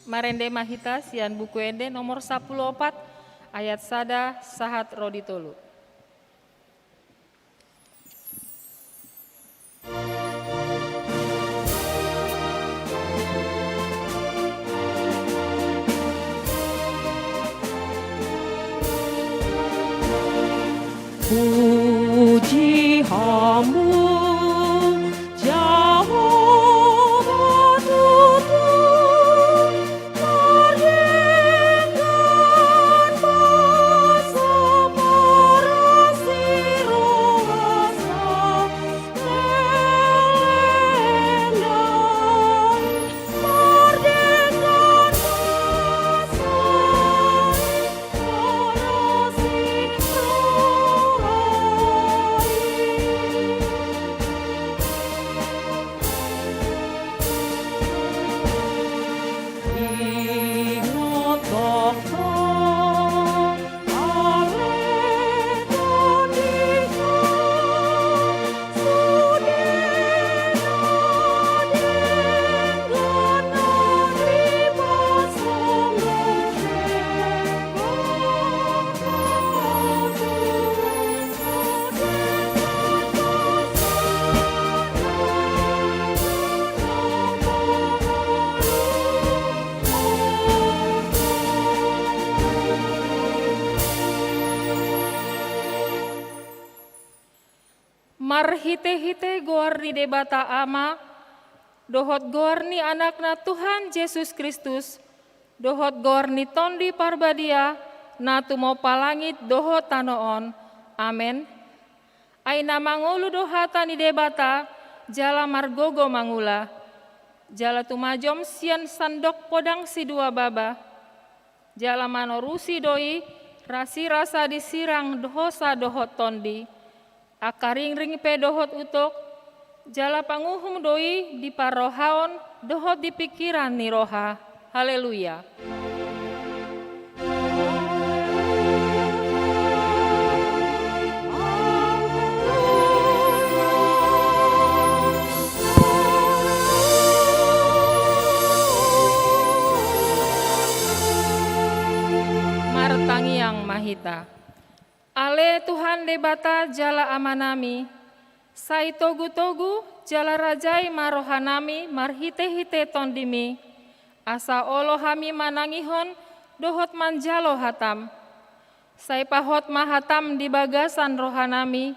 Marende mahita sian buku ende nomor 14 ayat sada sahat rodi tolu. Puji Hamu Jehovah Tuhan, terdengar bersama-rasi rohasa, terdengar Marhite-hite goar ni debata ama, dohot goar ni anakna Tuhan Yesus Kristus, dohot goar ni tondi parbadia, na tumo palangit dohot tanoon. Amen. Aina mangulu dohata ni debata, jala margogo mangula. Jala tumajom sian sandok podang si dua baba. Jala manorusi doi, rasi rasa disirang dohosa dohot tondi. Akaring-ring pe dohot utok, jala panguhum doi di parohaon dohot di pikiran ni roha. Haleluya. Martangi yang mahita. Ale Tuhan debata jala amanami, sai togu-togu jala rajai marohanami marhite-hite tondimi, asa olo hami manangihon dohot manjalo hatam, sai pahot mahatam di bagasan rohanami,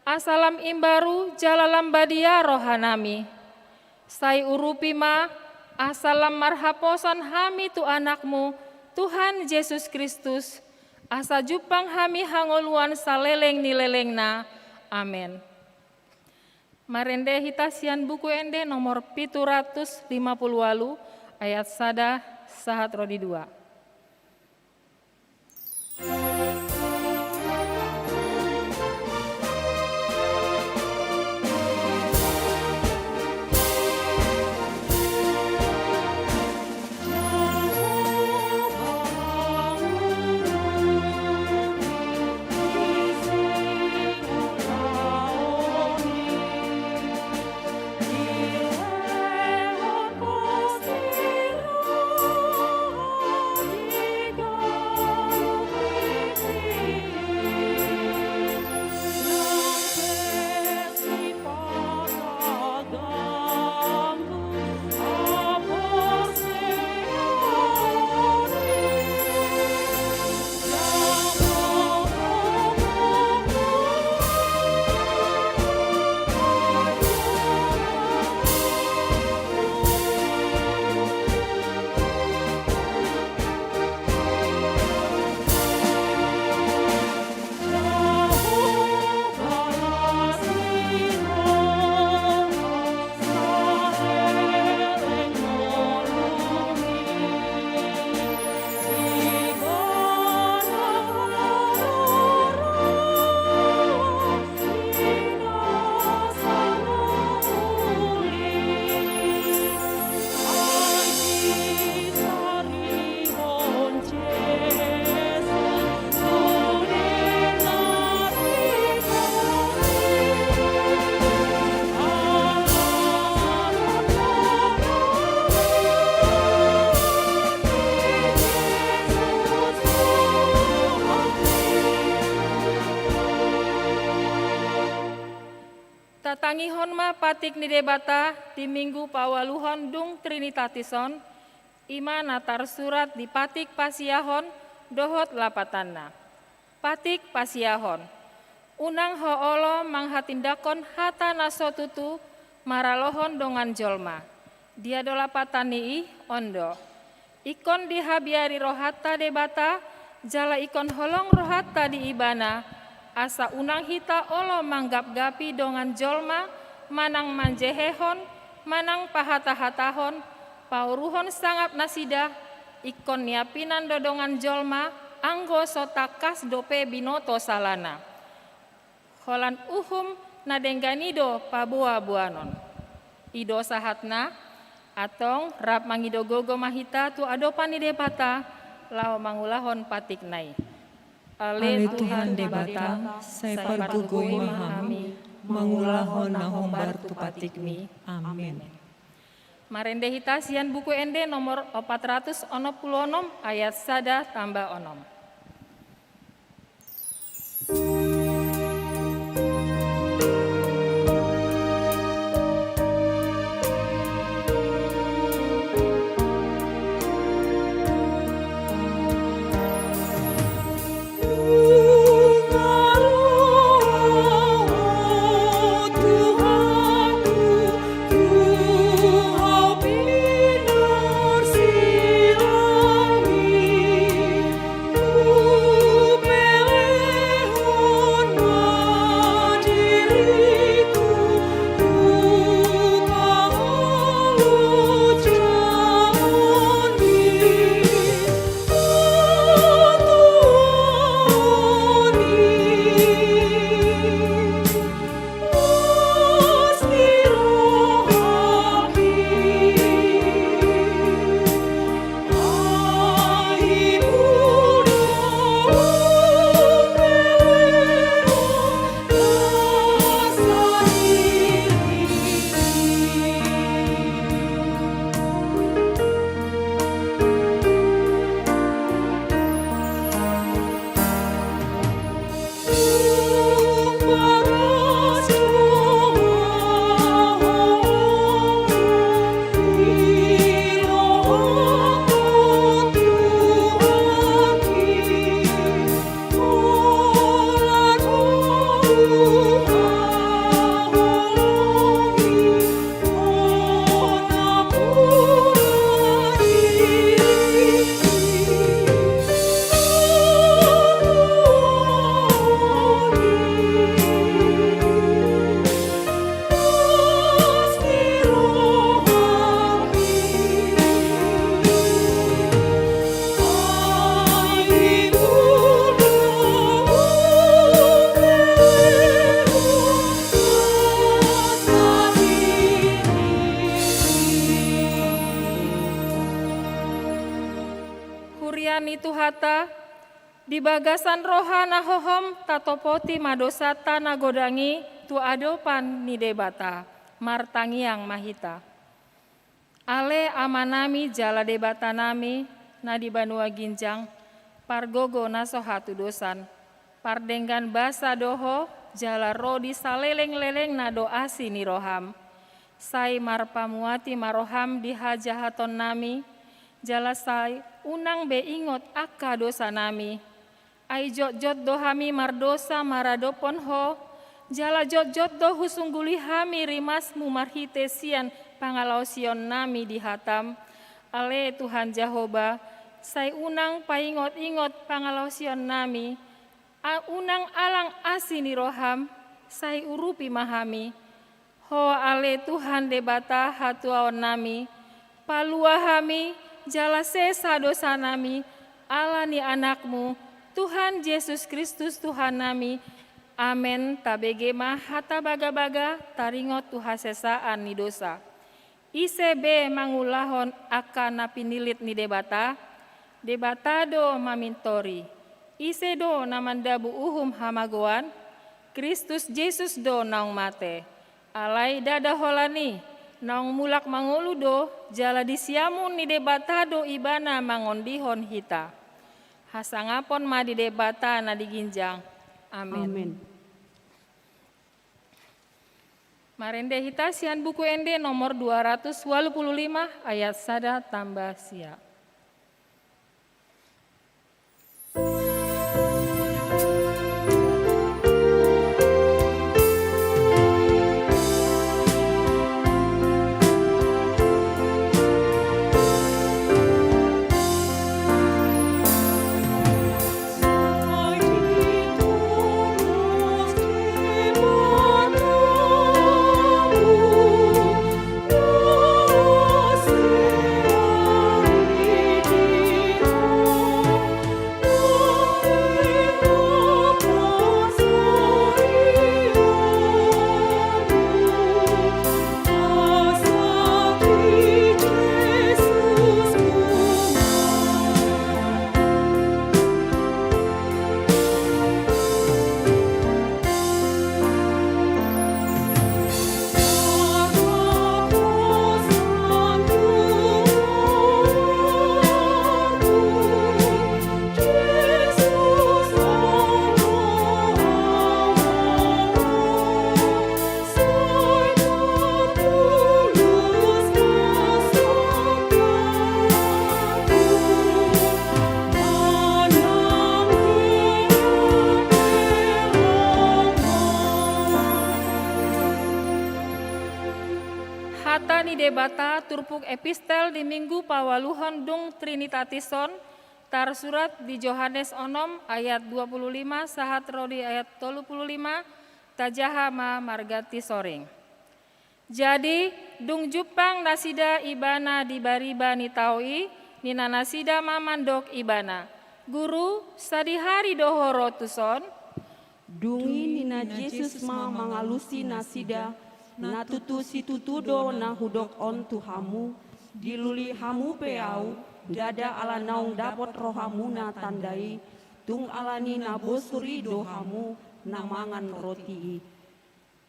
asalam imbaru jala lambadia rohanami, sai urupi ma asalam marhaposan hami tu anakmu Tuhan Yesus Kristus, asa jupang hami hangoluan saleleng nilelengna. Amin. Marende hitasian buku ende nomor 750 walu ayat sada sahat rodi 2. patik ni debata di minggu pawaluhon dung Trinitatisom, ima natar surat di patik pasiahon dohot lapatanna. Patik pasiahon, unang hoolo manghatindakon hata nasotutu maralohon dongan jolma. Dia dolapatani ondo. Ikon dihabiari rohata debata, jala ikon holong rohata di ibana, asa unang hita olo manggap-gapi dongan jolma, manang manjehehon, manang pahata-hatahon, pauruhon sangap nasida, ikon niapinan dodongan jolma, anggo sotakas dope binoto salana. Holan nadengganido pabua buanon. Ido sahatna, atong rap mangido gogo mahita tu adopan ni debata, lao mangulahon patik nai. Ale Tuhan debata, saya pergugoi mahami, mangulahon nahombar tu patikmi. Amin. Marende hita sian buku ende nomor 466 ayat sada tambah onom. Itu hata di bagasan rohana hohom tatopoti madosata nagodangi tu adopan ni debata martangiang mahita. Ale amanami jala debata nami nadi banua ginjang pargogo nasohatu dosan pardenggan basa doho jala rodi saleleng-leleng nado asi ni roham. Sai marpamuati maroham di hajahaton nami jala sai unang be ingot akka dosa nami. Ai jot-jot do hami mardosa maradopon ho, jala jot-jot do husungguli hami rimasmu marhite sian pangalausion nami di hatam. Ale Tuhan Jehovah, sai unang paingot-ingot pangalausion nami, unang alang asi ni roham, sai urupi mahami. Ho ale Tuhan debata hatuaon nami, palua hami, jala sesa dosa nami, ala ni anakmu, Tuhan Yesus Kristus Tuhan nami. Amen. Tabege mah hata baga-baga taringot tuha sesaan ni dosa. ICB mangulahon akan napinilit ni debata, debatado mamintori. Ise do namandabu uhum hamagoan, Kristus Yesus do naung mate. Alai dada holani, naung mulak manguludo, jala disiamun ni debatado ibana mangondihon hita. Hasangapon ma di debata na diginjang. Amin. Amin. Marende hita sian buku ende nomor 285 ayat 1 tambah sia. Hata ni debata turpuk epistel di minggu pawaluhon dung Trinitatisom tar surat di Johannes onom ayat 25 sahat rodi ayat 35 tajahama margati soring. Jadi dung jupang nasida ibana di bariba ni taui nina nasida mamandok ibana. Guru sadihari dohoro tuson dungi nina Yesus ma mangalusi nasida na tutu si tutudo na hudok on tuhamu diluli hamu peau dada ala naung dapot rohamu na tandai tung alani na bosuri dohamu na mangan roti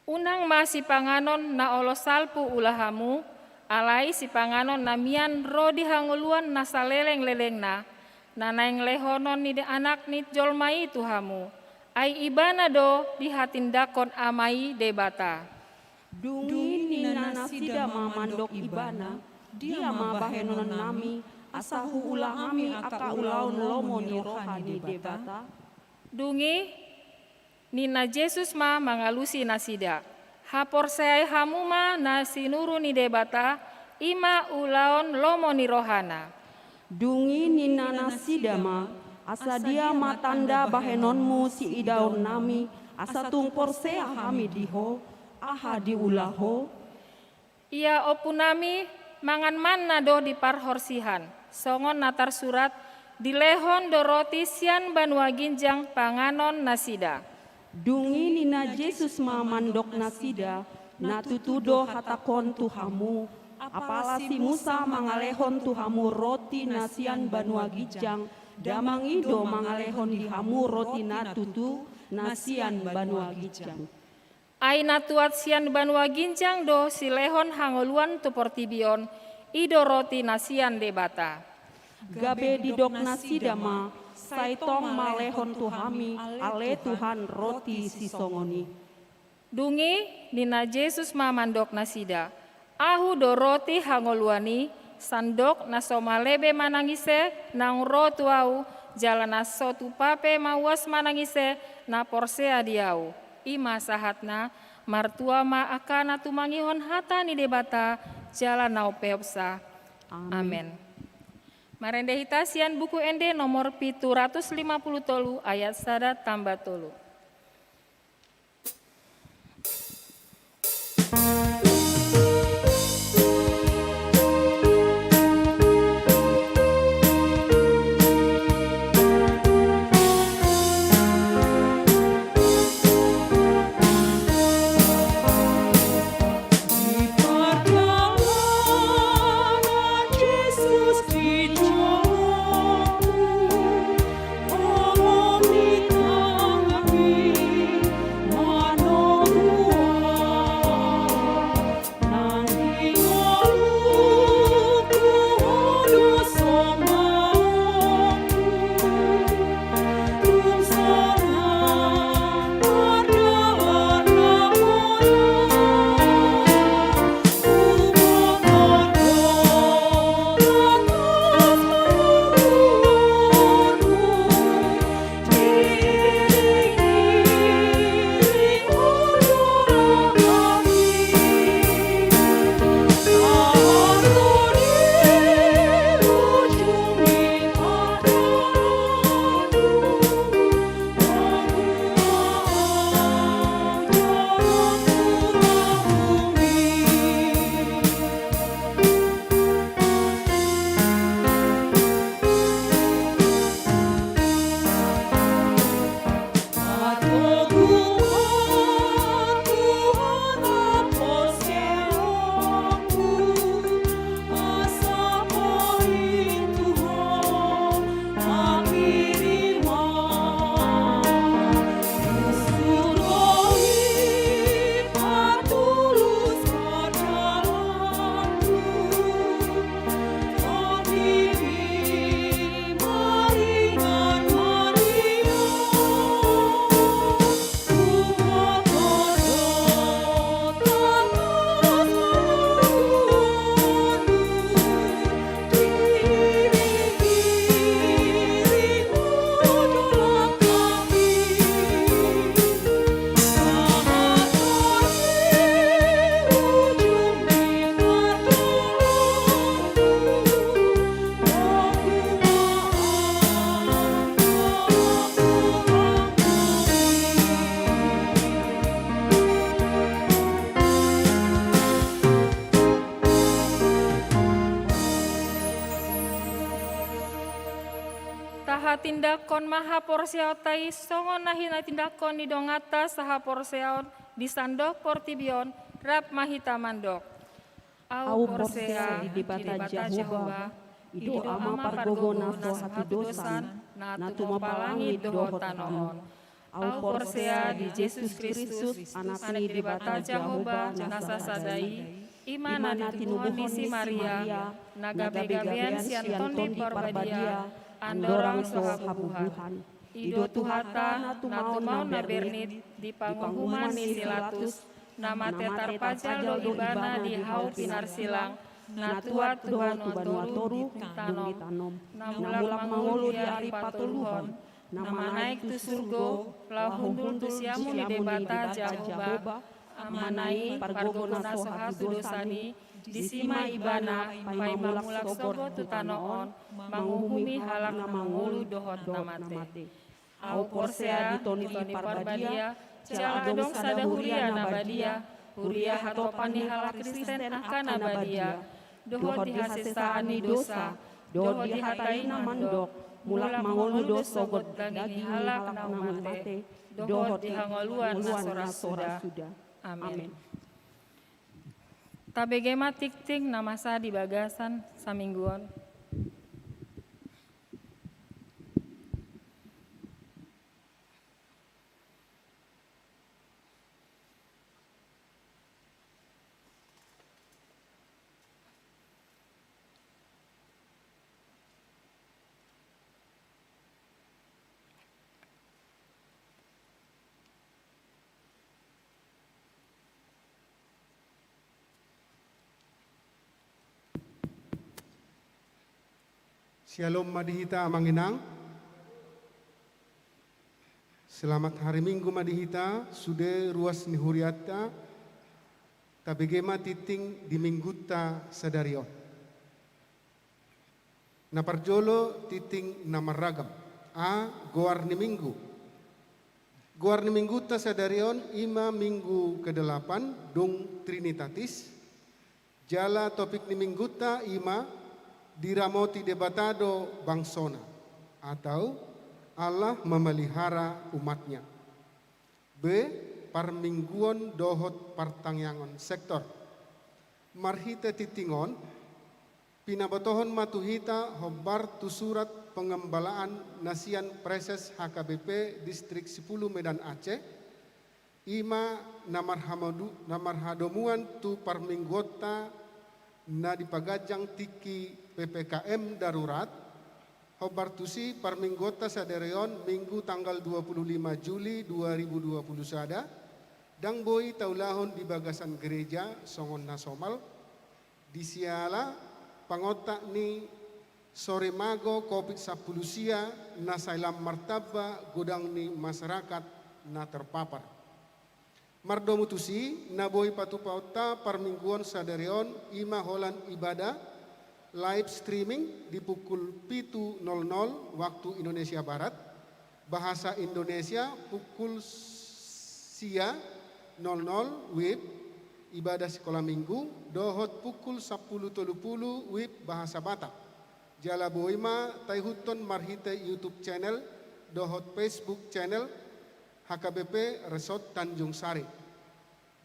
unang ma si panganon na olo salpu ulahamu alai si panganon na mian rodi hanguluan na saleleng-leleng na naeng lehonon ni de anak ni jolmai tuhamu ai ibana do dihatindakon amai debata. Dungi nina nasida mamandok ibana, dia ma bahenonan nami, asahu ulahami aka ulaun lomo ni rohani debata. Dungi nina Yesus ma mangalusi nasida, hapor seai hamuma na sinuru ni debata, ima ulaun lomo ni rohana. Dungi nina nasida ma, asa dia ma tanda bahenonmu si idaun nami, asa tungpor sea hami diho, aha diulaho. Ia opunami mangan manna do di parhorsihan. Songon natar surat dilehon doroti sian banua ginjang panganon nasida. Dungi nina Yesus ma mandok nasida na tutudo hatakon tuhamu. Apala si Musa mangalehon tuhamu roti nasian banua ginjang. Damangido mangalehon dihamu roti na tutu nasian banua ginjang. Aina tuat sian banua ginjang do silehon hangoluan tu portibion ido roti nasian debata. Gabe didok nasida ma saitong malehon tuhami ale Tuhan roti sisongoni. Dungi nina Yesus ma mandok nasida. Ahu do roti hangoluani sandok nasomalebe manangise nang rotu au jalan nasotu pape mawas manangise na porsea diau. Ima sahatna martua ma akana tumangihon hata ni debata jalan nau peopsa. Amen. Marende hita sian buku ende nomor 750 tolu ayat 1 tambah tolu. Yesus di saha tindakon maha porseautai songon nahina tindakon di dongata saha porseaon di sandok portibion rap mahita mandok. Au porsea di debata Jehovah, ido ama pargogona so hatu dosan, na tumapalangit dohot tanoon. Au porsea di Yesus Kristus, anak ni debata Jehovah, nasa sadai, Imana tinubuhon si Maria, nagabe-gabean sian tondi parbadia, andorang soha habubuhan. Ido tuhata, natumau na bernit, di panguhuman ni Silatus, nama tetar pajal do ibana di hau pinar silang, na tua tubanua toru tanom, namulak mangulu di ari patuluhon, nama naik tu surgo, lahundul tu siamu di debata Jehovah, amanai pargogona soha dosani, disima ibana, pai mamulak sogo tu tanoon, manguhumi halak mangulu dohot namate. Au porsea di toni parbadia, Cal adong sada huria nabadia, huria hatopani halak Kristen akan nabadia, dohot dihasesaan dosa, dohot dihataina mandok, mulak mangolu dosa god daging halak namate, dohot dihangoluan nasora suda. Amin. Tabegema tik-tik namasa di bagasan samingguan. Shalom Madihita Amanginang. Selamat hari Minggu Madihita, sude ruas nihuriata, tabegema titing di mingguta sadarion. Naparjolo titing namaragam, goar ni minggu. Goar ni mingguta sadarion, ima minggu ke-8, dung Trinitatis. Jala topik ni mingguta ima, diramoti debatado bangsona atau Allah memelihara umatnya. B. Parmingguan dohot partangyangon sektor. Marhita titingon, pinabotohon matuhita hobar tu surat pengembalaan nasian preses HKBP Distrik 10 Medan Aceh. Ima namarhadomuan tu parminggota na dipagajang tiki PPKM darurat, hobartusi parminggota sadereon minggu tanggal 25 Juli 2020 sada, dang boy taulahon di bagasan gereja songon nasomal, disiala pangotak ni sore mago COVID-10 na sailam martaba godang ni masyarakat na terpapar. Mardomutusi na boy patupauta parmingguan sadereon ima holan ibadah live streaming di pukul 7.00 waktu Indonesia Barat, bahasa Indonesia pukul sia 00 WIB ibadah sekolah minggu, dohot pukul 10.30 WIB bahasa Batak. Jala boima taihuton marhite YouTube channel, dohot Facebook channel HKBP Resort Tanjung Sari.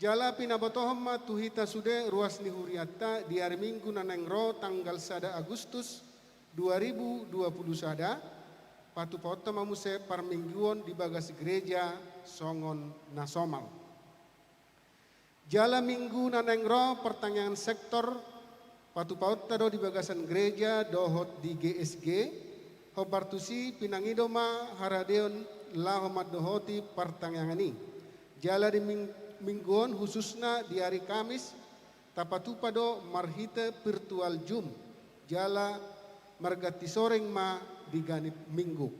Jala pinabotohom tuhita sude ruas nihuriata di hari Minggu nanengro tanggal 1 Agustus 2020 sada patupauta mamuse parmingguon di bagasi gereja songon nasomal. Jala Minggu nanengro pertanyaan sektor patupauta do di bagasan gereja dohot di GSG hobartusi pinangidoma haradeon lahomat dohoti pertanyaan ini. Jala di mingguan khususnya di hari Kamis tapatupado marhite virtual Zoom jala margati soreng ma di ganip minggu.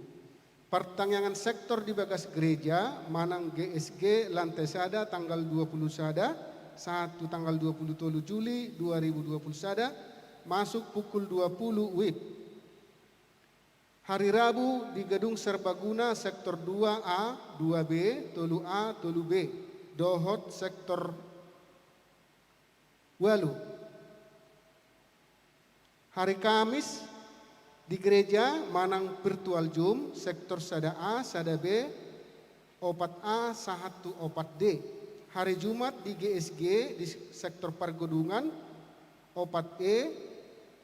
Pertanyaan sektor di bagas gereja manang GSG lantai sada tanggal 20 sada satu tanggal 27 Juli 2020 sada masuk pukul 20 WIB. Hari Rabu di Gedung Serbaguna sektor 2A, 2B, tolu A, tolu B. Dohot sektor Walu. Hari Kamis Di gereja manang virtual Zoom sektor sada A, sada B, opat A, sahatu opat D. Hari Jumat di GSG di sektor Pargodungan, opat E,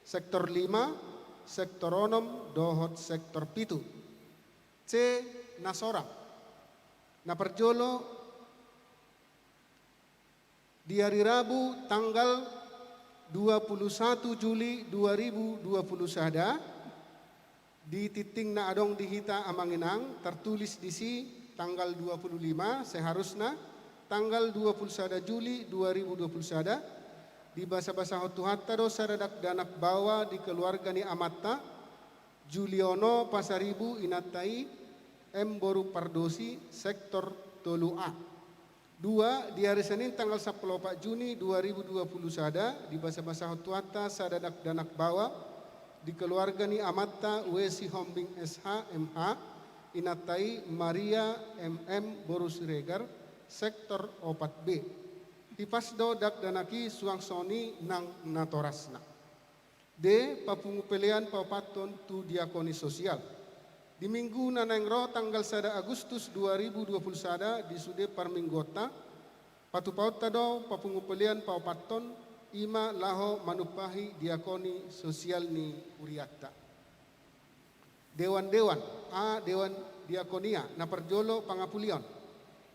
sektor 5, sektor onom, dohot sektor pitu. C. Nasora. Naperjolo di hari Rabu tanggal 21 Juli 2020 sada di titing na adong dihita amanginang tertulis di si tanggal 25 seharusnya tanggal 21 Juli 2020 sada di basa-basa hotuhatta do saradak danak bawa di keluarga ni Amatta Juliono Pasaribu Inatai M Boru Pardosi sektor Tolu A. 2. Di hari Senin tanggal 14 Juni 2020 sada di basa-basa hotuhatta saradak danak bawa di keluarga ni Amatta Wesi Hombing SH MH Inatai Maria MM Boru Siregar sektor opat B. Tipasdo dak danaki suang soni nang natorasna. D. Papungupelian paupaton tu diakoni sosial. Di minggu nanengro tanggal 1 Agustus 2020 sada di sude Parminggota patupauta do papungupelian paupaton ima laho manupahi diakoni sosial ni Uriatta. Dewan-dewan A. Dewan Diakonia naperjolo pangapulion.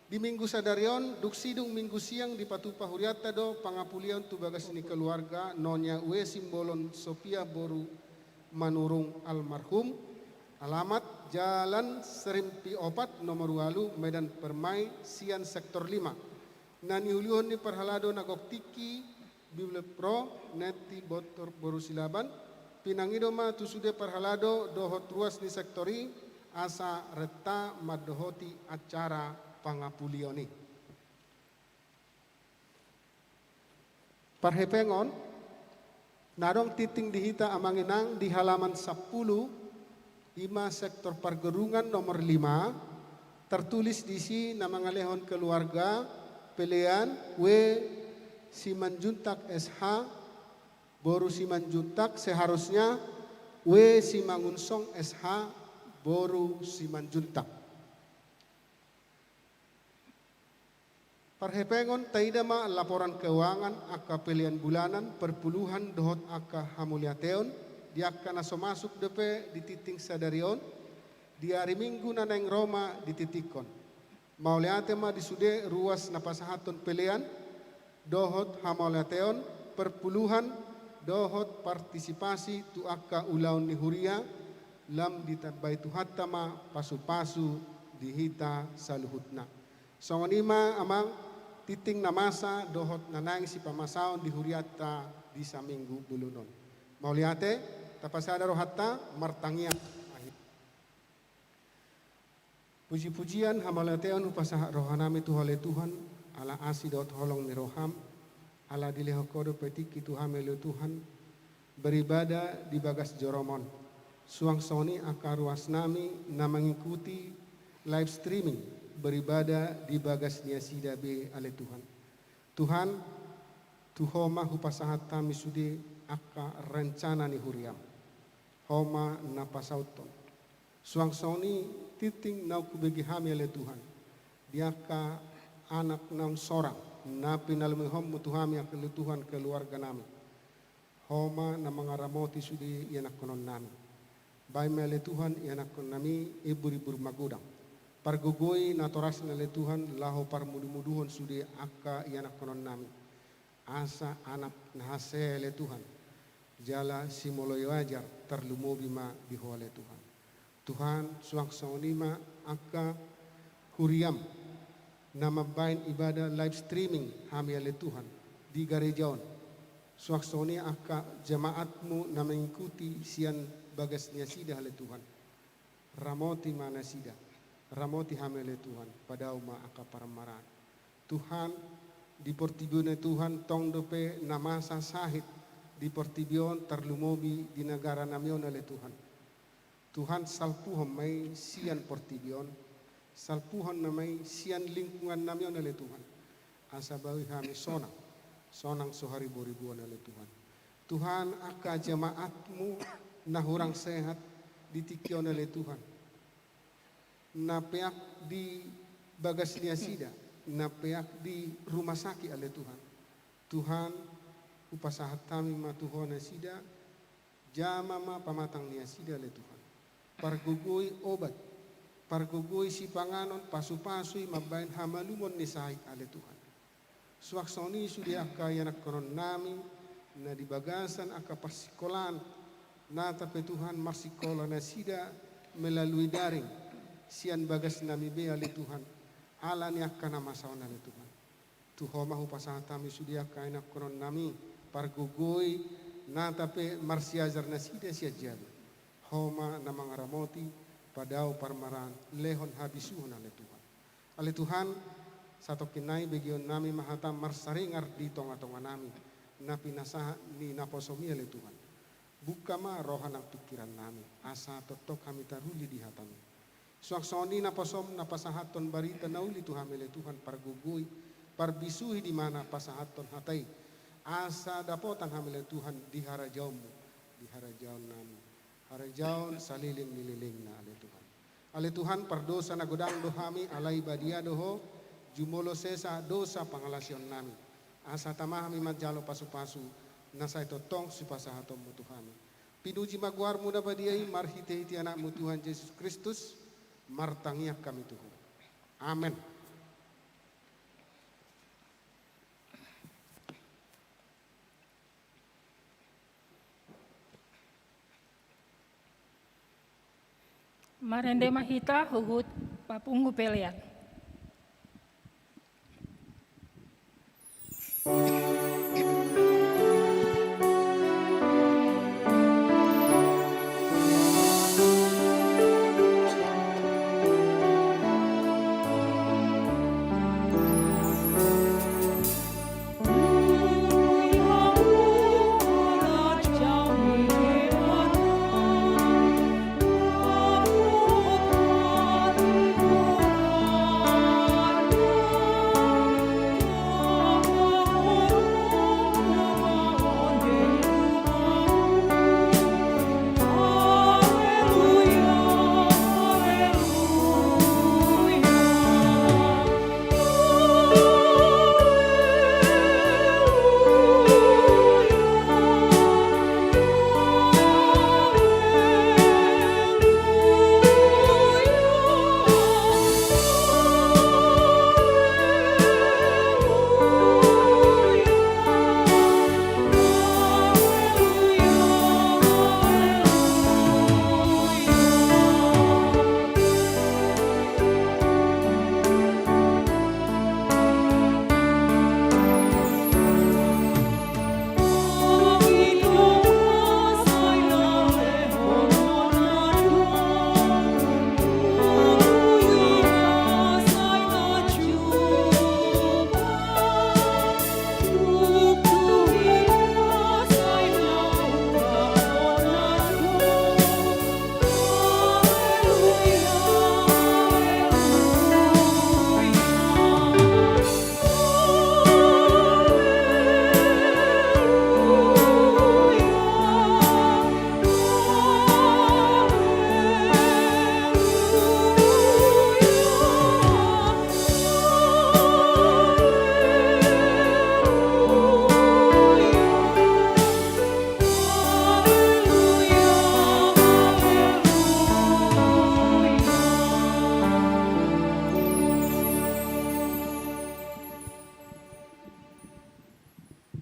Di minggu sadarion duksidung minggu siang di Patupa Huriatta do pangapulion tu bagas ni keluarga Nonya Ue Simbolon Sophia Boru Manurung almarhum. Alamat Jalan Serimpi Opat nomor 8 Medan Permai Sian sektor 5. Nani ulion ni perhalado nagoktiki Bible Pro neti botor Boru Silaban. Pinangidoma tu sude perhalado dohot ruas ni sektori asa reta madohoti acara pangapulioni. Parhepengon narong titing dihita amanginang di halaman 10 Ima sektor Pargerungan nomor 5 tertulis di si nama ngalehon keluarga pelean W Simanjuntak SH Boru Simanjuntak seharusnya W Simangunsong SH Boru Simanjuntak. Parhepengon taidama laporan keuangan aka pilihan bulanan perpuluhan dohot aka hamuliateon diakana so masuk DP di titing sadarion di hari Minggu naneng Roma di titikon. Mauliate ma di sude ruas napasahaton pilihan dohot hamuliateon perpuluhan dohot partisipasi tu aka ulaun ni huria lam ditabai tu hatama pasu-pasu dihita saluhutna. Songonima amang titing namasa dohot nanang si pamasaon di huriata di saminggu bulunon. Mauliate tapasada rohatta martangiat. Puji-pujian hamalateon upasah rohanami tuhale Tuhan ala asi dot holong ni roham ala dilehokodo petiki Tuhan melu Tuhan beribadah di bagas joromon. Suang soni akaruas nami na mengikuti live streaming beribadah di bagas niasida be ale Tuhan. Tuhan tuhoma hupasahat kami sude aka rencana ni huriam. Homa napasauton. Suang soni titing nau kubegi hami ale Tuhan. Diaka anak naung sorang na pinalmi hom mutuhami akele Tuhan keluarga nami. Homa na mangaramoti sudi ianak konon nami. Baik mele Tuhan ianak konon nami ibur-ibur magudang. Pargogoi natoras na le Tuhan laho parmudu-muduhon sudi aka ianak konon nami. Asa anak nahase le Tuhan. Jala simoloy wajar terlumobi ma dihole Tuhan. Tuhan suang saunima aka huriam nama bain ibadah live streaming hami ale Tuhan di garejaon. Suang sauni aka jemaatmu na mengikuti sian bagas niasida ale Tuhan. Ramoti mana sida. Ramoti hami ale Tuhan pada uma aka paramaran. Tuhan di portibione Tuhan tong dope namasa sahid di portibion terlumobi di negara namion oleh Tuhan. Tuhan salpuhon may sian portibion, salpuhon na may sian lingkungan namion oleh Tuhan. Asa bawi kami sonang sohari boribuan oleh Tuhan. Tuhan aka jemaatmu na hurang sehat ditikyon oleh Tuhan. Na peak di bagas nia sida, na peak di rumah sakit oleh Tuhan. Tuhan upasahat kami matuhona sida, jama ma pamatang nia sida oleh Tuhan. Pargugui obat, pargugui si panganon, pasu-pasui mabain hamalumon ni sahit oleh Tuhan. Suaksoni sudia kaya nak konon nami, na di bagasan aka pasikolan, na tapi Tuhan marsikola na sida melalui daring, sian bagas nami be oleh Tuhan, ala ni akan masaon oleh Tuhan. Tuho mahu pasahat kami sudia kaya nak konon nami, pargugui, na tapi marsiajar na sida siajar, homa na mangaramoti, padau parmaran, lehon habisuhon oleh Tuhan. Oleh Tuhan, satu kinai bagian nami mahatam marsaringar di tonga-tonga nami na pinasaha ni naposomi oleh Tuhan. Buka ma rohana pikiran nami asa totok kami taruli di hatami. Suaksoni naposom napasahaton barita nauli Tuhan oleh Tuhan pargugui parbisuhi di mana pasahaton hatai asa dapotan hamile Tuhan di harajaummu di harajaun nami harajaun saliling nililing na oleh Tuhan. Oleh Tuhan pardosa na godang dohami alai badia doho jumolo sesa dosa pangalasion nami. Asa tamahami majalo pasu-pasu nasa ito tong sipasahatom mo Tuhan. Pinuji magwar mo na ba diay marhite-hiti anak mo Tuhan Jesus Kristus martangiyak kami Tuhan. Amen. Marende mahita hugut papunggu pelian.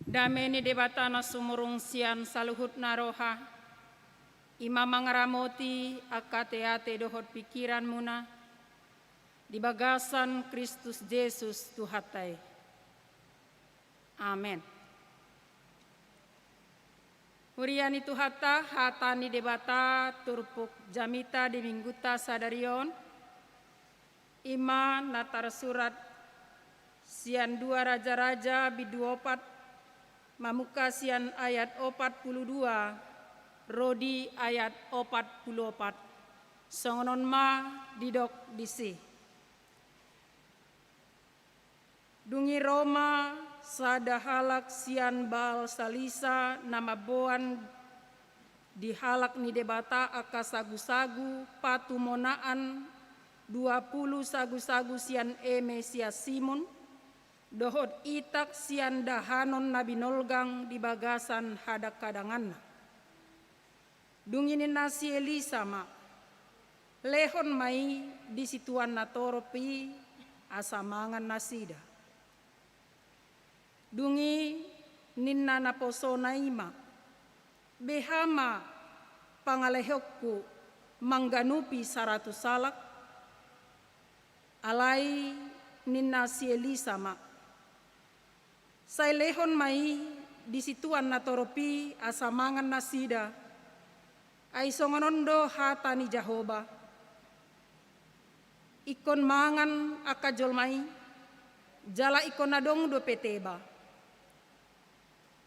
Dameni debatana sumurung sian saluhut naroha, ima mangaramoti akateate dohot pikiran muna, di bagasan Kristus Yesus Tuhatai. Amen. Huriani Tuhata hatani debata turpuk jamita di mingguta sadarion, ima natar surat sian dua raja-raja biduopat mamuka sian ayat 42, rodi ayat 44, songonon ma didok disi. Dungi Roma sada halak sian bal salisa nama boan dihalak ni debata aka sagu-sagu patumonaan 20 sagu-sagu sian eme sia Simon dohot itak sian dahanon nabi nolgang di bagasan hadak kadangan. Dunginin nasi Elisa ma lehon mai di situan natoropi asamangan nasida. Dungi ninna naposo naima behama pangalehokku mangganupi 100 salak alai ninna si Elisa ma sai lehon mai di situan natoropi asamangan nasida ai songonondo hatani Jahoba ikon mangan akajol mai jala ikon nadong do peteba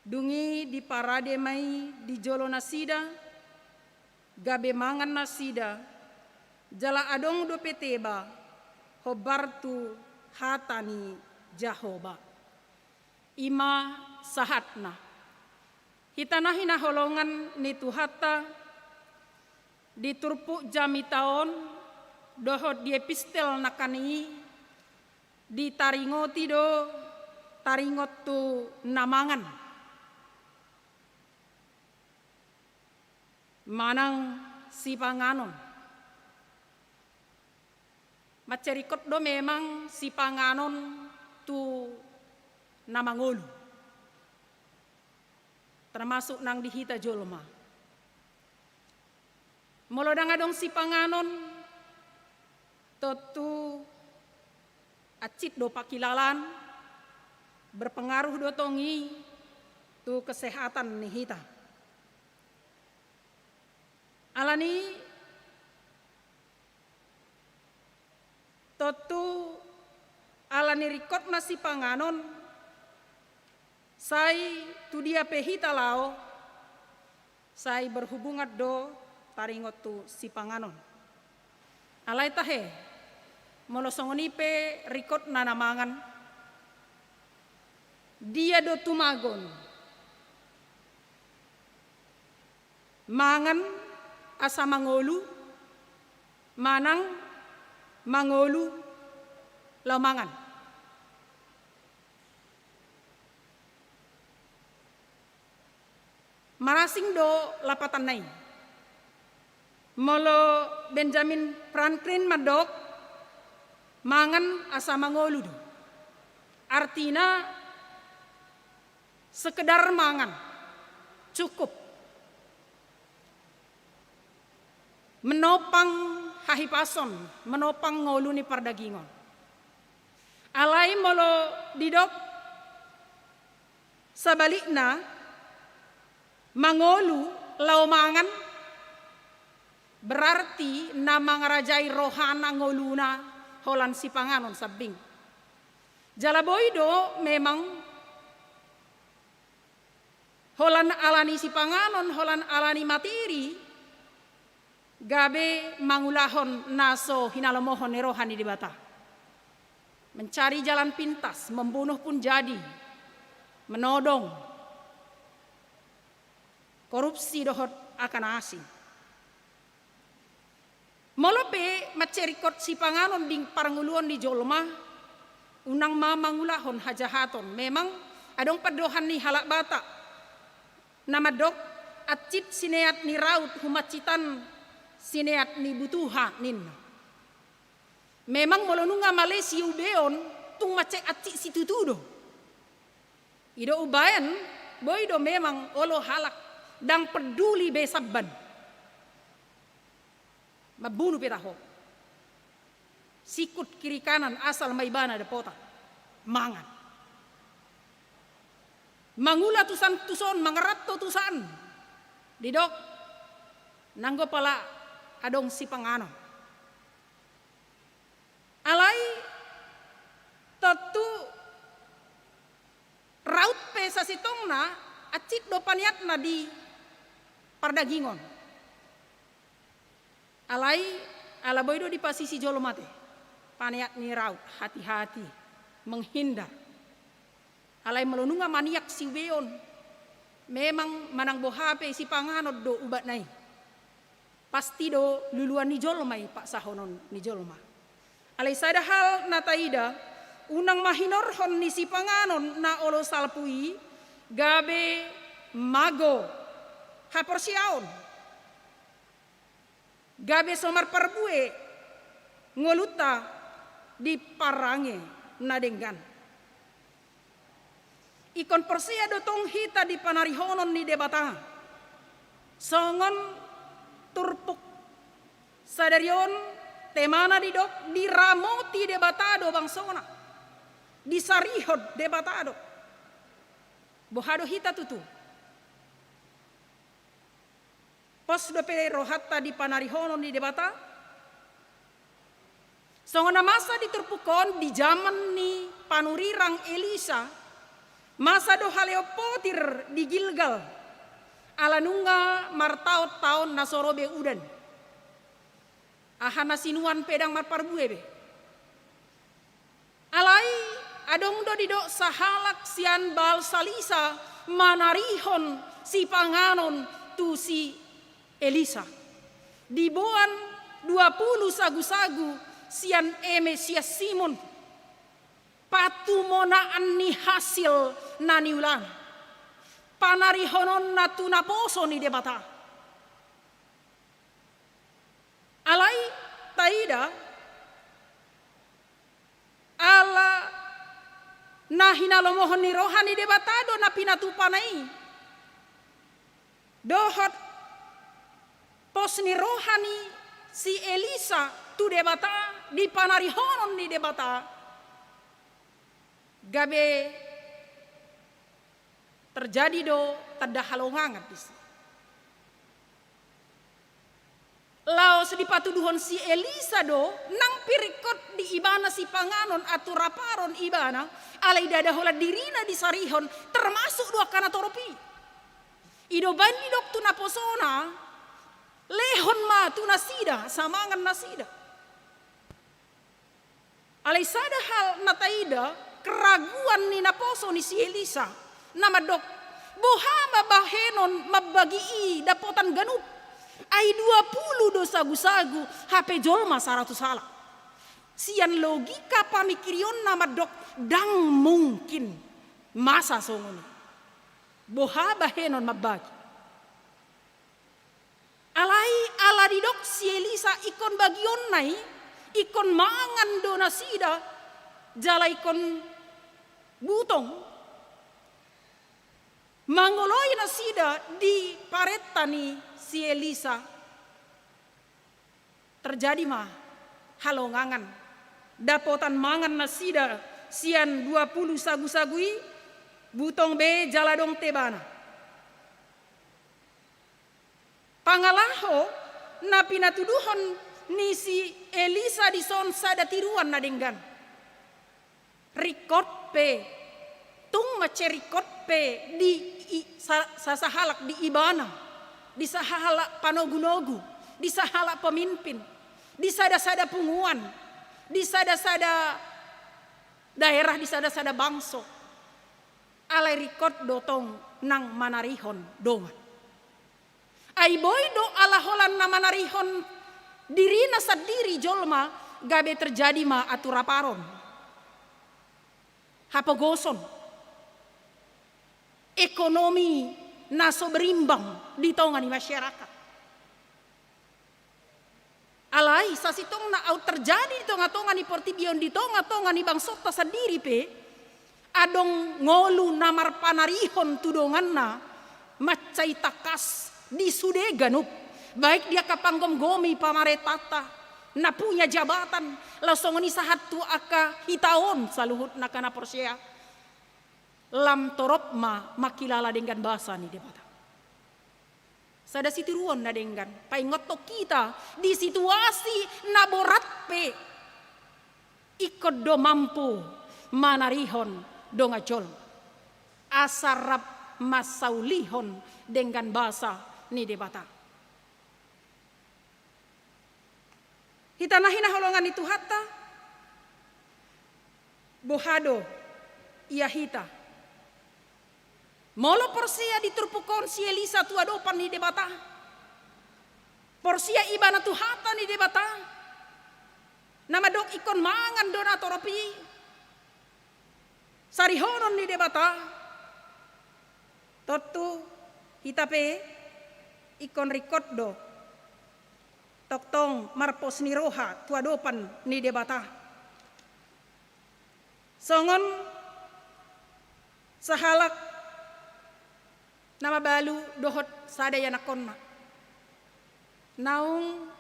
dungi di parade mai di jolo nasida gabe mangan nasida jala adong do peteba hobartu hatani Jahoba ima sahatna hitanahina holongan ni tuhata diturpu jami taon dohot di epistel nakani di taringoti do taringot tu namangan manang si panganon macerikot do memang si panganon tu namangolu termasuk nang dihita jolma molodang adong si panganon totu acit do pakilalan berpengaruh do tongi tu kesehatan nihita. Alani totu alani rikot nasi panganon sai tu dia pehita lao sai berhubungan do taringot tu si panganon. Alai tahe molosongonipe rikot nanamangan dia do tumagon mangan asa mangolu manang mangolu lamangan marasing do lapatan nai molo Benjamin Franklin madok mangan asa mangolu do artina sekedar mangan cukup menopang hahipason menopang ngolu ni pardagingon alai molo didok sabalikna mangolu lau mangan berarti nama ngarajai rohana ngoluna holan si panganon sabing jalaboido memang holan alani si panganon holan alani materi gabe mangulahon naso hinalamohon nerohani di bata mencari jalan pintas membunuh pun jadi menodong korupsi dohot akan asing molope macerikot si panganon ding paranguluan di jolma unang mamangulahon hajahaton memang adong padohan ni halak bata nama dok acit sineat ni raut humacitan sineat ni butuha ninna memang molonunga Malaysia ubeon tung macek acik situtudo ido ubayan boido memang olo halak dang peduli besabban mabunuh petaho sikut kiri kanan asal maibana depota mangan mangula tusan tuson mangeratto tusan didok nanggo pala adong si panganon alai tetu raut pesa sitongna acit do paniatna di pardagingon alai ala boido di pasisi jolomate paniat ni raut hati-hati menghindar alai melununga maniak siweon memang manang bohape si panganod do ubat nai. Pasti do luluan ni jolma pak sahonon ni jolma. Alay sada hal nataida unang mahinorhon ni si panganon na olo salpui gabe mago haporsiaon. Gabe somar parbue ngoluta di parange nadenggan. Ikon persia dotong hita di panarihonon ni debata. Songon turpuk sadarion temana didok diramoti debatado bangsona. Disarihod debatado. Bohado hita tutu. Pos do pele rohatta di panarihonon di debata. Songona masa diturpukon di zaman ni panurirang Elisa, masa do haleopotir di Gilgal, alanunga martaot taon nasorobe udan. Ahana sinuan pedang marparbuebe. Alai adong do didok sahalak sian bal salisa manarihon si panganon tu si Elisa. Diboan 20 sagu-sagu sian eme sia Simon patumonaan ni hasil naniulan panarihonon natuna poso ni debata alai taida ala nahina lomohon ni rohani debatado na pinatupanai dohot pos ni rohani si Elisa tu debata di panarihonon ni debata gabe terjadi do tada halongangat disi. Laos di patuduhon si Elisa do nang pirikot di ibana si panganon atau raparon ibana alai dada hola dirina di sarihon termasuk dua kana toropi. Ido bandi dok tu naposona lehon ma tu nasida samangan nasida. Alai sada hal nataida keraguan ni naposo ni si Elisa nama dok bohama bahenon mabagi dapotan ganup ai 20 dosa gusagu HP jolma 100 salah sian logika pamikirion nama dok dang mungkin masa songoni boha bahenon mabagi alai ala didok si Elisa ikon bagion nai ikon mangan donasida jala ikon butong mangoloy nasida di paretani si Elisa terjadi mah halongangan dapotan mangan nasida sian 20 sagu-sagui butong be jaladong tebana pangalaho na pinatuduhon ni si Elisa di son sada tiruan na denggan rikot pe tung macerikot pe di sasahalak di ibana di sahalak panogu-nogu di sahalak pemimpin di sada-sada punguan di sada-sada daerah di sada-sada bangso alai rikot dotong nang manarihon dongan ai boy do ala holan na manarihon dirina sadiri jolma gabe terjadi ma aturaparon hapogoson ekonomi naso berimbang di tongani masyarakat alai sasitong na au terjadi di tonga-tonga ni portibion di tonga-tonga ni bangsota sadiri pe adong ngolu namar panarihon tudongan na macai takas di sudeganup baik dia kapanggom gomi pamaretata na punya jabatan langsung ni sahat tu aka hitaon saluhut na kana porsia lam torop ma makilala dengan bahasa ni debata sada situruan na dengan paingoto kita di situasi na borat pe ikod do mampu manarihon do ngajol asarap masaulihon dengan bahasa ni debata hitanahina holongan itu hatta bohado ia hita Molo porsia diturpukon si Elisa tu adopan ni debata. Porsia ibana tu hata ni debata. Nama dok ikon mangan donatoropi. Sarihonon ni debata. Totu hitape ikon rikot do. Toktong marpos ni roha tu adopan ni debata. Songon sahalak nama balu dohot sadaya nakonna. Naung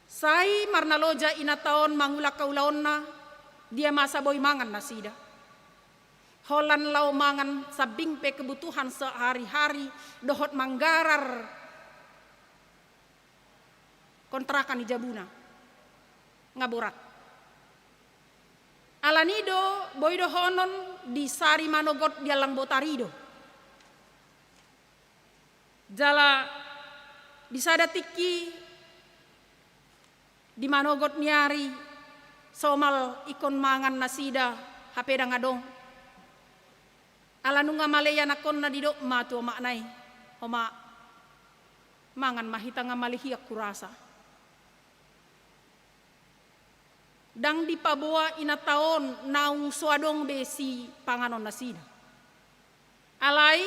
sai marnaloja inataon mangulak kaulaonna dia masa boy mangan nasida. Holan lau mangan sabing pe kebutuhan sehari-hari dohot manggarar kontrakan di Jabuna ngaborak. Alanido boydo honon di sari manogot di alang botarido. Jala di sadatiki di manogot niari somal ikon mangan nasida hape dangadong. Alanunga malaya nakon na didok matu maknai oma mangan mahita nga malihiak kurasa. Dang di paboa inataon naung suadong besi panganon nasida. Alai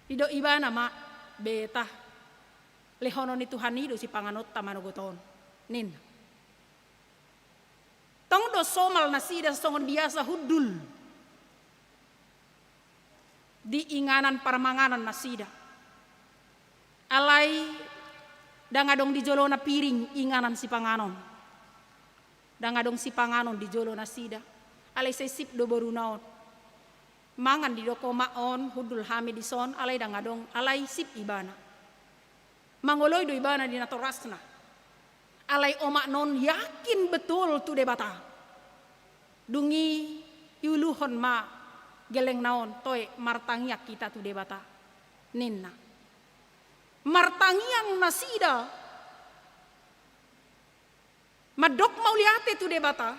dido ibana ma beta lehonon itu hanido si panganot tamanogoton nin. Tong do somal nasida songon biasa hudul di inganan parmanganan nasida. Alai dangadong di jolona piring inganan si panganon. Dangadong si panganon di jolo nasida. Alai sesip do baru naon. Mangan di doko maon hudul hami di son alai dangadong alai sip ibana. Mangoloy do ibana di natorasna. Alai omak non yakin betul tu debata. Dungi iuluhon ma geleng naon toy martangiak kita tu debata. Ninna. Martangiang nasida. Madok mauliate tu debata.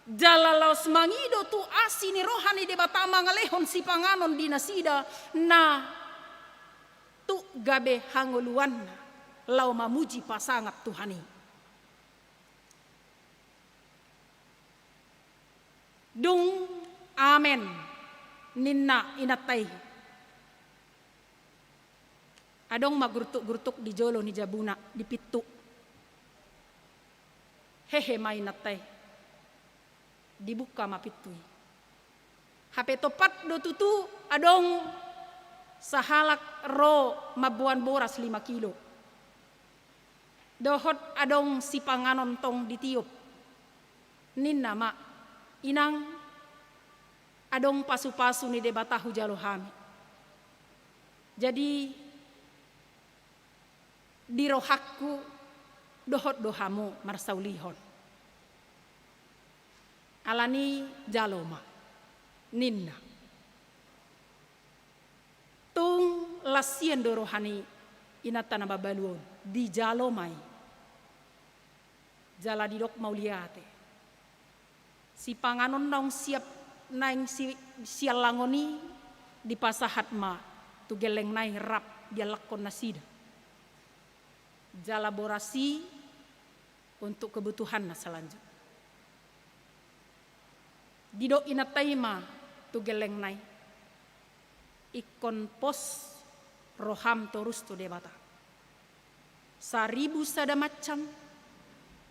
Jalalaos mangido tu asini rohani debata mangalehon si panganon di nasida na tu gabe hangoluan lau mamuji pasangat Tuhani. Dung amen ninna inatay. Adong magurtuk-gurtuk di jolo ni Jabuna di pitu. Hehe may natay. Dibuka mapitui. Hape topat do tutu adong sahalak ro mabuan boras 5 kilo. Dohot adong si panganon tong ditiup. Ninna ma inang adong pasu-pasu ni debata hujalo hami. Jadi di rohakku dohot dohamu marsaulihon. Alani jaloma ninna. Tung lasien do rohani inatana babaluon di jalomai. Jala didok mauliate. Si panganon naung siap naing si sialangoni di pasahat ma tu geleng nai rap dia lakon nasida. Jalaborasi untuk kebutuhan selanjutnya. Dido inataima tu geleng nai ikon pos roham torus tu debata. 1000 sada macam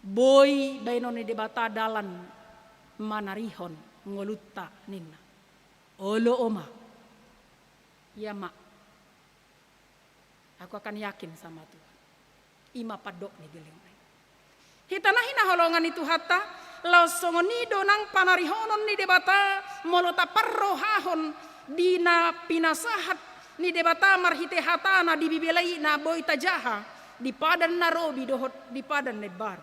boy bainone debata dalan manarihon ngolutta ninna. Olo oma. Ya mak. Aku akan yakin sama Tuhan. Ima padok ni geleng. Hitanahina holongan itu hatta lausongonido nang panarihonon ni debata molota parrohahon dina pinasahat ni debata marhite hatana di bibelai na boy tajaha di padan narobi dohot di padan nebar.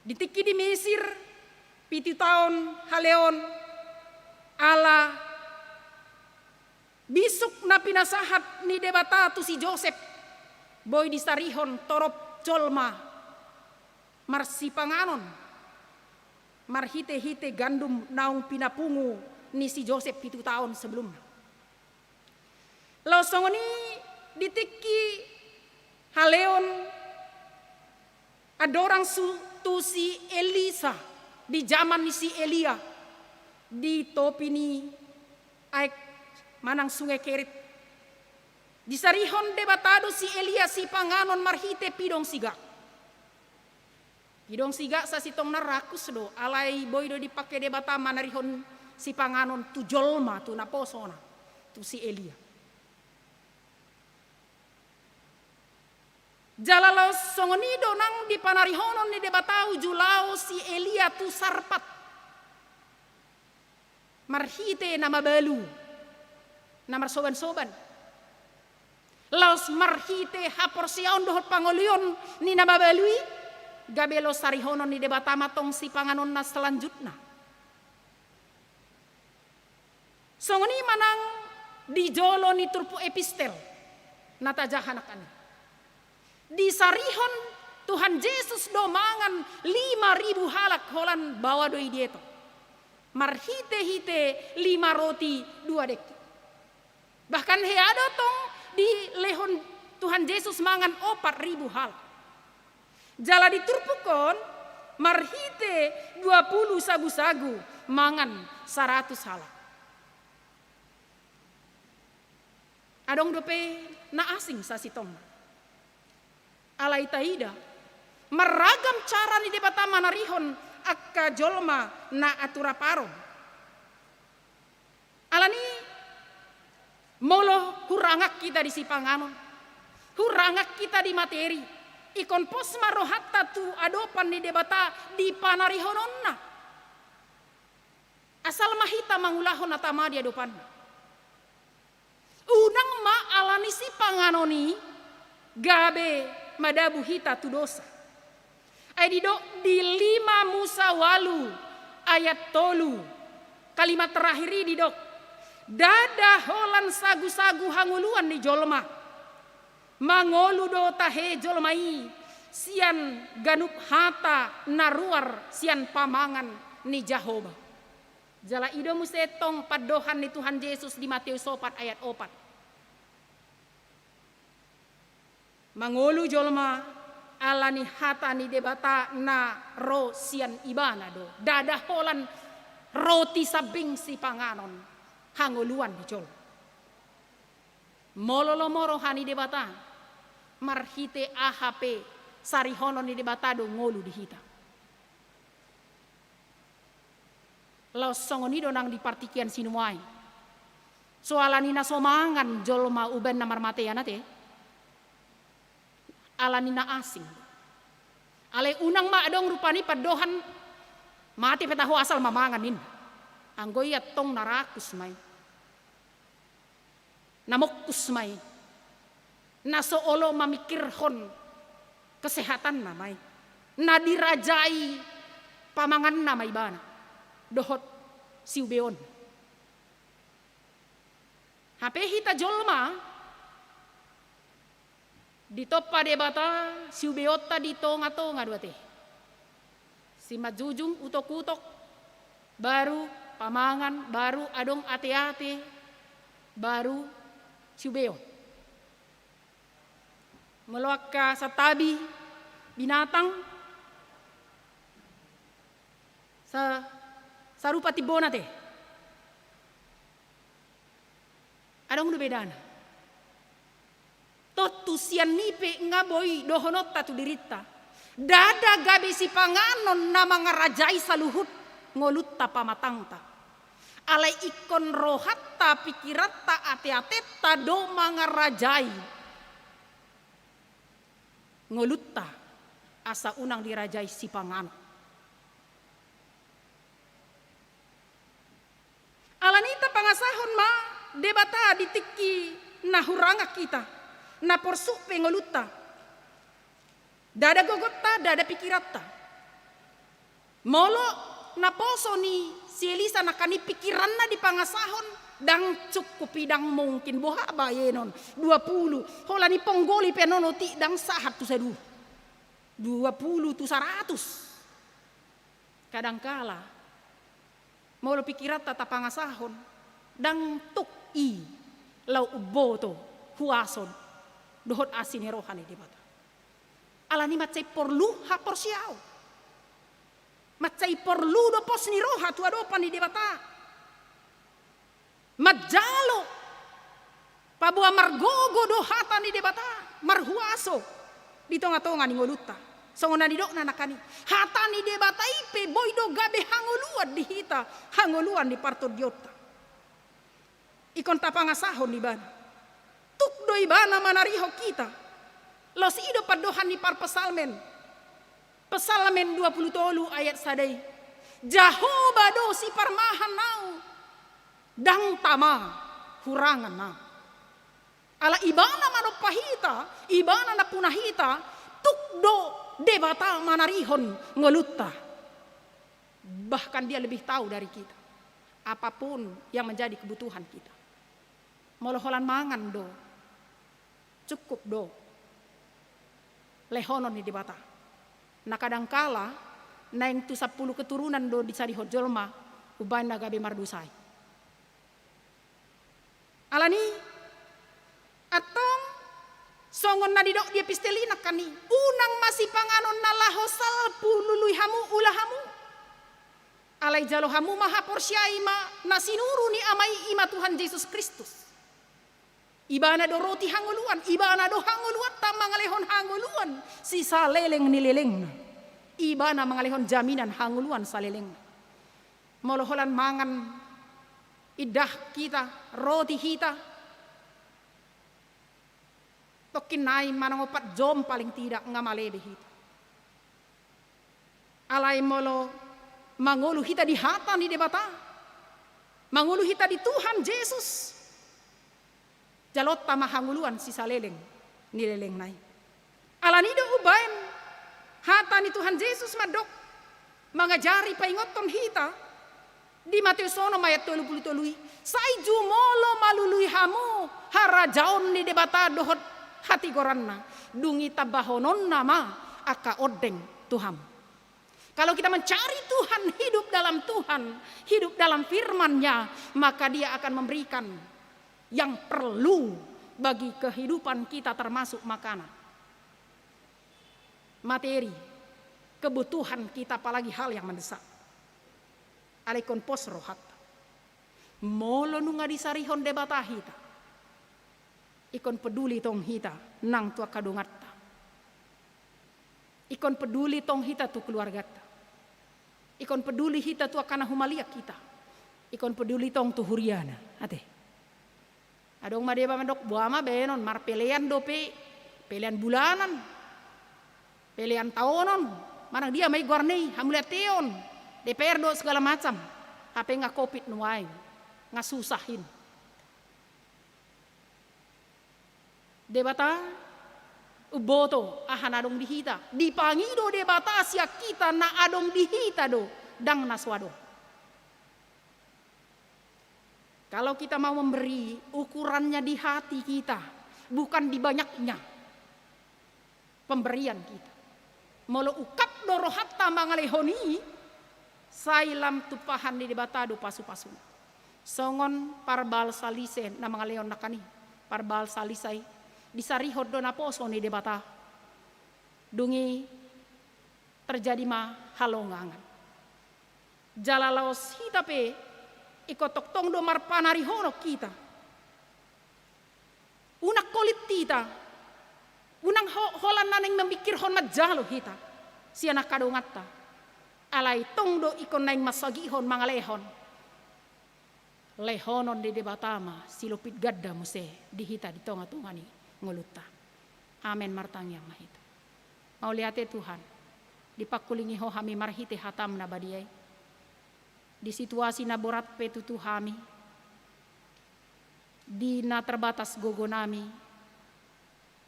Ditiki di Mesir piti tahun haleon ala bisuk na pinasahat ni debata tu si Joseph boy di sarihon torop jolma marsi panganon marhite-hite gandum naung pinapungu ni si Joseph 7 tahun sebelumnya. Lo songoni ditiki haleon ada orang tu si Elisa di zaman ni si Elia di topi ni aik manang sungai Kerit. Di sarihon debatado si Elia si panganon marhite pidong siga. Pidong siga sa sitong narakus do alai boy do dipake debata manarihon si panganon tu jolma tu naposona tu si Elia. Jalalos songonido nang di panarihonon ni debatau julao si Elia tu sarpat. Marhite nama balu. Nama soban-soban. Laos marhite hapor siaon dohot pangolion ni nama balui. Gabelo sarihonon ni debatama tong si panganon na selanjutnya. Songoni manang di jolo ni turpu epistel. Nata jahanakan. Di sarihon Tuhan Yesus domangan 5.000 halak holan bawa doi dieto. Marhite-hite 5 roti 2 dek. Bahkan he ada tong di lehon Tuhan Yesus mangan 4.000 halak. Jala diturpukon marhite 20 sagu-sagu mangan 100 halak. Adong dope na asing sa sitong. Alai taida meragam cara ni debata manarihon akka jolma na atura paron. Alani molo hurangak kita di sipanganon, hurangak kita di materi, ikon posma rohatta tu adopan ni debata di panarihononna. Asal mahita mangulahon atama di adopan. Unang ma alani si panganoni gabe madabu hita tu dosa. Ay di 5 Musa 8 ayat 3 kalimat terakhir di dok. Dada holan sagu-sagu hanguluan ni jolma. Mangolu do tahe jolmai sian ganup hata naruar sian pamangan ni Jahoba. Jala ido musetong padohan ni Tuhan Yesus di Matius 4 ayat 4. Mangolu jolma alani hata ni debata na ro sian ibana do. Dada holan roti sabing si panganon hangoluan di jol. Mololo moro hani debata marhite AHP sarihonon ni debata do ngolu di hita. Laos songonido nang dipartikian sinuai. Soalani na somangan jolma uben namar mateana te. Alanina asing. Ale unang maadong rupani padohan mati petaho asal mamanganin. Anggoy tong narakus may. Namokus may. Nasoolo mamikirhon kesehatan namay. Nadirajai pamangan namay bana. Dohot siubeon. Hape hita jolma di topa debata siubeota di tonga-tonga dua teh. Si majujung utok-utok baru pamangan baru adong ate-ate baru siubeo. Meluaka satabi binatang sarupa tibona teh. Adong nu bedana. Totu sian nipe ngaboy dohonot tatu dirita. Dada gabe si panganon nama ngarajai saluhut ngolutta pamatangta. Alai ikon rohatta pikiratta ate-atetta do mangarajai. Ngolutta asa unang dirajai si panganon. Alanita pangasahon ma debata ditiki nahuranga kita. Na porsuk pengolutta. Dada gogotta, dada pikiratta. Molo na poso ni si Elisa nakani pikiran na di pangasahon dang cukupi dang mungkin boha bayenon 20 hola ni ponggoli penonoti dang sahat tu sedu 20 tu 100 kadangkala mau pikiran tata pangasahon dang tuk i lau uboto huason dohot asini rohani di bata. Alani macai porlu ha porsiao. Macai porlu do pos ni roha tu adopan di bata. Majalo pabua margogo do hata ni debata marhuaso di tonga-tonga ni ngoluta. Songona di dok na nakani. Hata ni debata ipe boydo gabe hangoluan di hita, hangoluan di parto diota. Ikon tapangasahon di bana. Tuk do ibana manariho kita. Los ido padohan ni par pesalmen. Pesalmen 20 ayat sadai. Jahoba do si parmahan nau. Dang tama hurangan na. Ala ibana manopahita, ibana na punahita, tukdo debata manarihon ngeluta. Bahkan dia lebih tahu dari kita. Apapun yang menjadi kebutuhan kita. Moloholan mangan do. Cukup do. Lehonon ni debata. Nah kadangkala, naing tu 10 keturunan do dicari hojolma, ubain nagabe mardusai. Alani atong songon nadidok dia pistelina kani unang masih panganon nalaho salpu lului hamu ulahamu alai jalo hamu maha porsyai ma nasinuru ni amai ima Tuhan Yesus Kristus ibana do roti hanguluan ibana do hanguluan ta mangalehon hanguluan sisa leleng ni leleng ibana mangalehon jaminan hanguluan saleleng moloholan mangan idah kita roti hita tokin nai manangopat jom paling tidak ngamalebe hita. Alai molo mangulu hita di hata ni debata. Mangulu hita di Tuhan Yesus. Jalot tamahanguluan sisa leleng ni leleng nai. Alani do ubain hata ni Tuhan Yesus madok mangajari paingoton hita di Matius 1 ayat 33. Saiju molo malului hamu harajaon ni debata dohot hati goranna dungi tabahonon nama aka odeng Tuhan. Kalau kita mencari Tuhan, hidup dalam Tuhan, hidup dalam firman-Nya, maka Dia akan memberikan yang perlu bagi kehidupan kita termasuk makanan, materi, kebutuhan kita apalagi hal yang mendesak. Alekon pos rohat. Molo nunga disarihon debata hita. Ikon peduli tong hita nang tua kadungatta. Ikon peduli tong hita tu keluargata. Ikon peduli hita tu akana humalia kita. Ikon peduli tong tu huriana. Ate. Adong madeba mandok buama benon mar pelean dope, pelean bulanan, pelean tahunon. Manang dia mai gornei hamuleteon, DPR do segala macam. Apa nga covid nuai, nga susahin. Debata uboto ahan adong dihita dipangido debata sia kita na adong dihita do dang naswado. Kalau kita mau memberi ukurannya di hati kita bukan di banyaknya pemberian kita. Molo ukap do rohatta mangalehoni sailam tupahan di debata do pasu-pasu. Songon parbal salise na mangaleon nakani parbal salisai disarihod do na poso ni debata dungi terjadi ma halongangan jalalaos hita pe ikotok tong do marpanarihono kita unak kolit kita unang holan naneng memikir hon majalo hita siana kadongatta alai tong do ikon naing masagihon mangalehon lehonon di debatama silupit gadda muse dihita di tonga-tonga ni nguluta. Amen martang yang mahita. Mau lihat Tuhan. Dipakulingi ho hami marhite hatam na badiay. Di situasi na borat petutu hami. Di na terbatas gogo nami.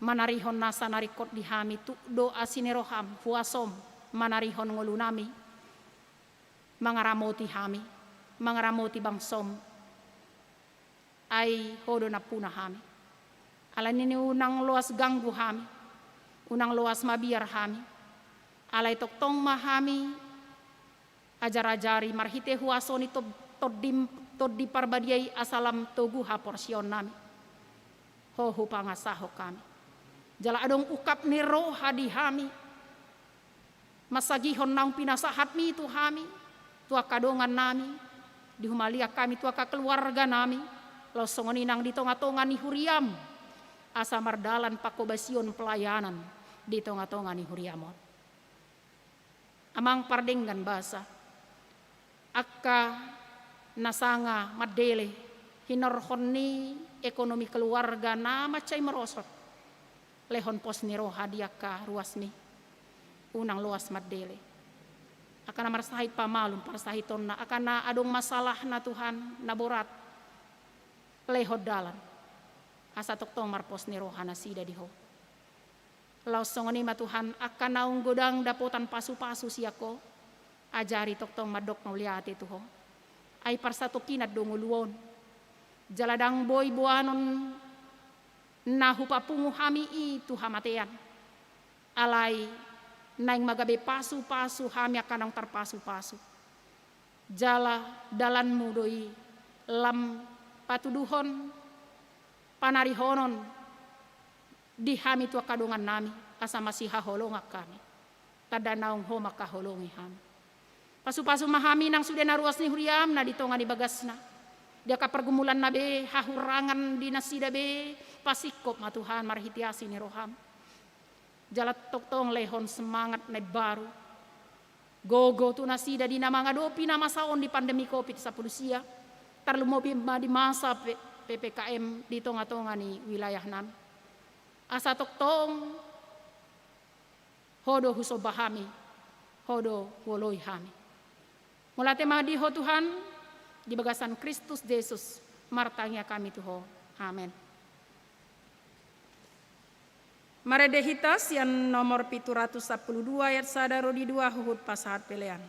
Manarihon nasa narikot di hami tu do asineroham huasom manarihon ngulu nami. Mangaramoti hami. Mangaramoti bangsom. Ay hodo na puna hami. Alani ni unang luas ganggu hami, unang luas mabiar hami, alay toktong mahami, ajar-ajari marhite huasoni tod di parbadiai asalam togu ha porsion nami. Ho pangasaho kami. Jala adong ukap ni roh hadi hami. Masagihon naung pinasahat mi itu hami. Tua kadongan nami. Di humalia kami tua keluarga nami. Losongon inang di tonga-tonga ni huriam. Asa mardalan pakobasion pelayanan di tonga-tonga ni huriamon. Amang pardenggan basa. Akka nasanga madele hinorhoni ekonomi keluarga na macay merosot. Lehon pos niro hadiaka ruasmi. Unang luas madele. Akan marsahit pamalum parsahiton na akan na adong masalah na Tuhan na borat. Lehod dalan. Asa toktong marpos niro hanasida diho. Lausong ni Tuhan akan naung godang dapotan pasu-pasu siako. Ajari toktong madok nauliati tuho. Ay parsato kinat donguluon. Jaladang boy buanon nahupapungu hami itu hamatean. Alay naing magabe pasu-pasu hami akan ang tarpasu-pasu. Jala dalan mudoi lam patuduhon panarihonon di hami tua kadungan nami asa masih haholongak kami. Tadanaung ho makaholongi hami. Pasu-pasu mahami nang sudah naruas ni huriam na ditonga di bagasna. Dia ka pergumulan na be hahurangan di nasida be pasikop matuhan marhitiasi ni roham. Jalat toktong lehon semangat na baru. Gogo tu nasida di nama ngadopi nama saon di pandemi Covid sa polusia. Tarlumobi di masa PPKM di tonga-tonga ni wilayah nam. Asa toktong hodo husobahami, hodo woloi hami. Mulate madiho Tuhan di bagasan Kristus Yesus martangnya kami tuho. Amin. Maredehitas yang nomor 712 ayat sadaro di 2 huhud pasahat pelean.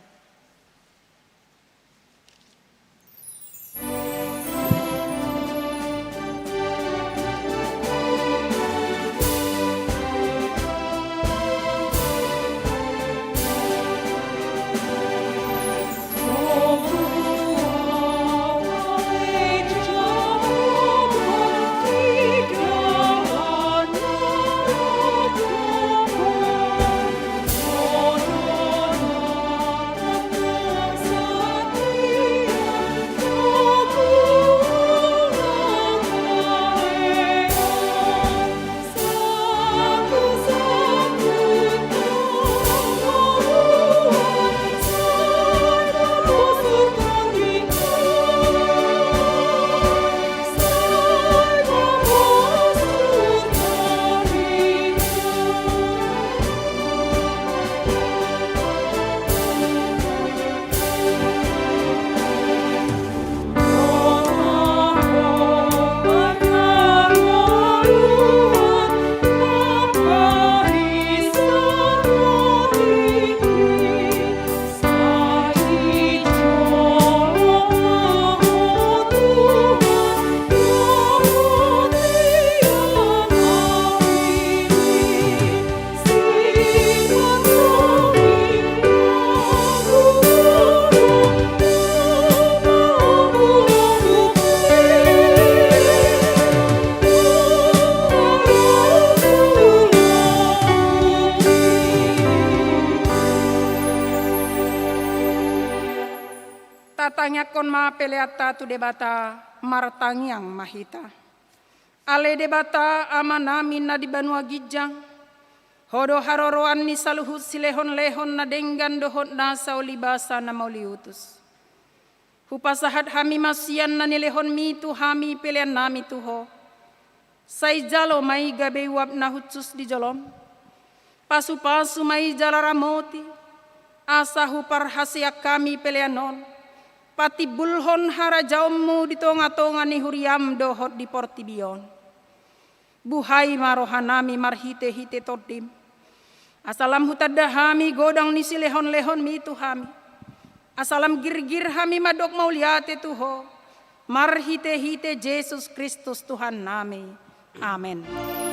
Tatanyakon ma peleata tu debata martangyang mahita. Ale debata amanami na di banua gijang. Hodo haroroan ni saluhut silehon-lehon na denggan dohot na sa olibasa na mauliutus. Hupasahat hami masian na nilehon mi tu hami pelean nami tuho. Say jalo may gabe wap na hutsus di jolom. Pasu-pasu may jalaramoti. Asa hupar hasiak kami peleanon. Pati bulhon harajaumu di tonga-tonga ni huriam dohot di portibion. Buhay marohanami marhite-hite todim. Asalam hutadahami godang ni silehon-lehon mi itu hami. Asalam gir-gir hami madok mauliate tuho. Marhite-hite Yesus Kristus Tuhan nami. Amin. Amin.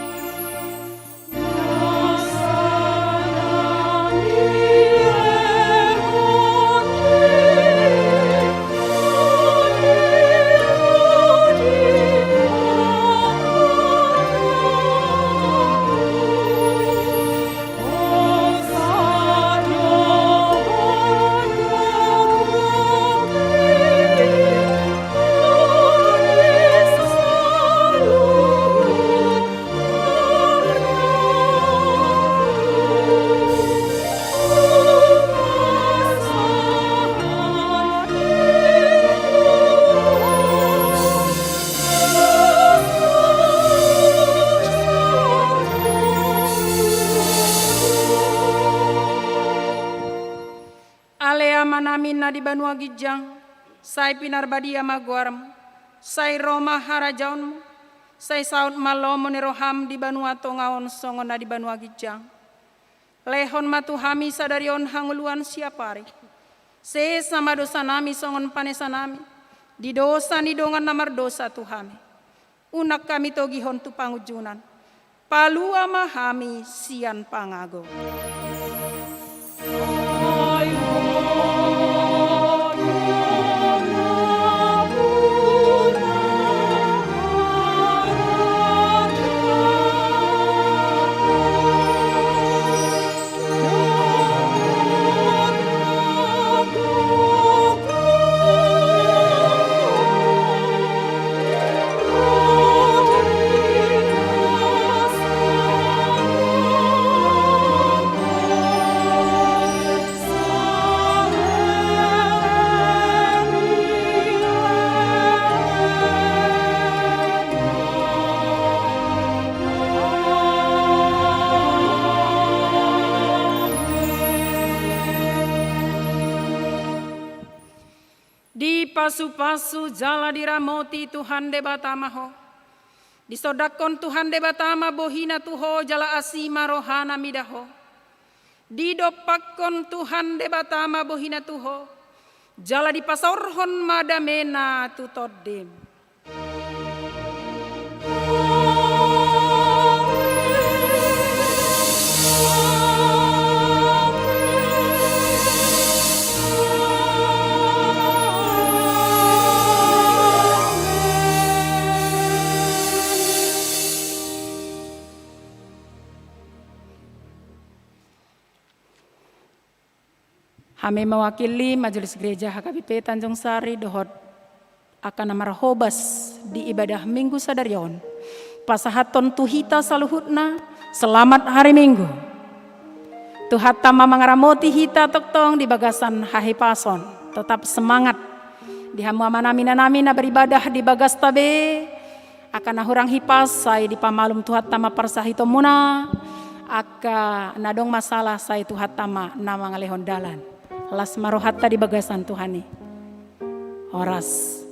na di Banua Gijang, sai pinarbadia maguarm, sai Roma harajaun, sai saud malomo ni roham di Banua Tongaon songon na di Banua Gijang. Lehon matuhami sadarion hanguluan siapari, se sama dosa nami songon panesa nami, di dosa ni dongan namar dosa Tuhami. Unak kami togihon tu pangujunan, palua mahami sian pangago. Di pasu-pasu jala diramoti Tuhan debatamaho. Disodakon Tuhan debatama bohina tuho jala asima rohana midaho. Didopakon Tuhan debatama bohina tuho jala dipasorhon madamena tutodem. Kami mewakili Majelis Gereja HKBP Tanjung Sari dohot akan amarahobas di ibadah Minggu Sadarion. Pasahaton tuhita saluhutna, selamat hari Minggu. Tuhat tama mangaramoti hita toktong di bagasan hahipason. Tetap semangat di hamu amanamina namina beribadah di bagas tabe. Akan ahurang hipas sai di pamalum tuhat tama parsahito muna. Aka nadong masalah sai tuhat tama nama ngalehon dalan. Las marohatta di bagasan Tuhani. Horas.